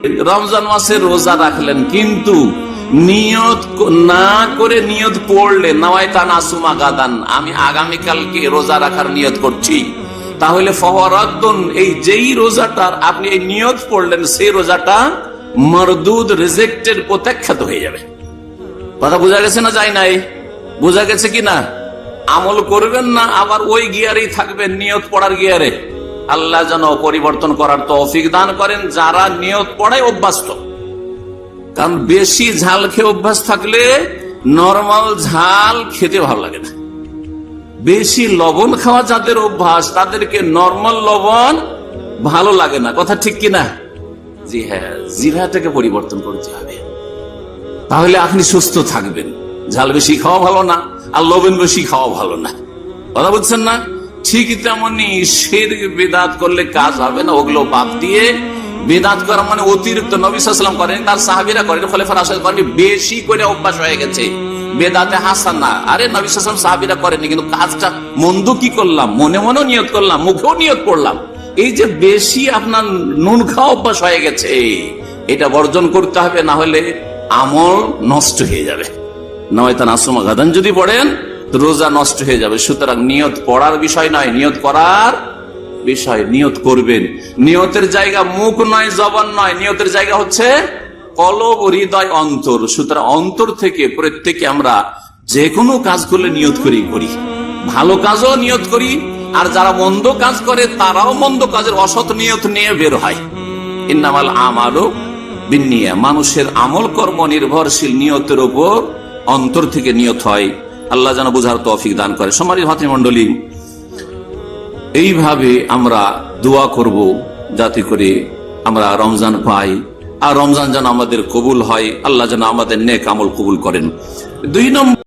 রমজান মাসে রোজা রাখলেন, কিন্তু নিয়ত না করে নিয়ত পড়লেন, নাওয়াইতা নাসুমা গাদান, আমি আগামীকালকে রোজা রাখার নিয়ত করছি, তাহলে ফওয়ারাদ্দুন, এই যেই রোজাটার আপনি এই নিয়ত পড়লেন সেই রোজাটা মারদুদ, রিজেক্টেড, প্রত্যাখ্যাত হয়ে যাবে। কথা বোঝা গেছে না? যায় নাই? বোঝা গেছে কিনা? আমল করবেন না, আবার ওই গিয়ারেই থাকবেন, নিয়ত পড়ার গিয়ারে। আল্লাহ যেন পরিবর্তন করার তৌফিক দান করেন যারা নিয়ত পড়ায় অভ্যস্ত। কারণ বেশি ঝাল খেয়ে অভ্যাস থাকলে নরমাল ঝাল খেতে ভালো লাগে না। বেশি লবণ খাওয়া যাদের অভ্যাস তাদেরকে নরমাল লবণ ভালো লাগে না। কথা ঠিক কিনা? জি হ্যাঁ, জিভাটাকে পরিবর্তন করতে হবে, তাহলে আপনি সুস্থ থাকবেন। ঝাল বেশি খাওয়া ভালো না, আর লবণ বেশি খাওয়া ভালো না। কথা বুঝছেন না? ঠিক তেমনি শিরক বিদআত করলে কাজ হবে না, ওগুলো বাদ দিয়ে বিদআত করা মানে অতিরিক্ত। নবী সাল্লাল্লাহু আলাইহি ওয়াসাল্লাম করেন, তার সাহাবীরা করেন, খলিফা রাশিদুন করেন, বেশি করে অভ্যাস হয়ে গেছে বেদাতে হাসানা। আরে নবী সাল্লাল্লাহু আলাইহি ওয়াসাল্লাম সাহাবীরা করেননি, কিন্তু কাজটা মন্দ কি করলাম, মনে মনেও নিয়ত করলাম, মুখেও নিয়ত পড়লাম। এই যে বেশি আপনার নুন খাওয়া অভ্যাস হয়ে গেছে, এটা বর্জন করতে হবে, না হলে আমল নষ্ট হয়ে যাবে। নাওয়াইতা নাসুমা গাদান যদি পড়েন রোজা নষ্ট হয়ে যাবে। সুতরাং নিয়ত পড়ার বিষয় নয়, নিয়ত করার বিষয়। নিয়ত করবেন, নিয়তের জায়গা মুখ নয়, জবান নয়, নিয়তের জায়গা হচ্ছে কলব, হৃদয়, অন্তর। সুতরাং অন্তর থেকে প্রত্যেকে আমরা যে কোনো কাজ করলে নিয়ত করি, ভালো কাজও নিয়ত করি, আর যারা মন্দ কাজ করে তারাও মন্দ কাজের অসৎ নিয়ত নিয়ে বের হয়। ইন্নামাল আমালু বিন্নিয়া, মানুষের আমল কর্ম নির্ভরশীল নিয়তের উপর, অন্তর থেকে নিয়ত হয়। আল্লাহ যেন বুঝার তৌফিক দান করে। সম্মানিত ভাতৃমণ্ডলী, এইভাবে আমরা দোয়া করব যাতে করে আমরা রমজান পাই, আর রমজান যেন আমাদের কবুল হয়। আল্লাহ যেন আমাদের নেক আমল কবুল করেন। 2 নম্বর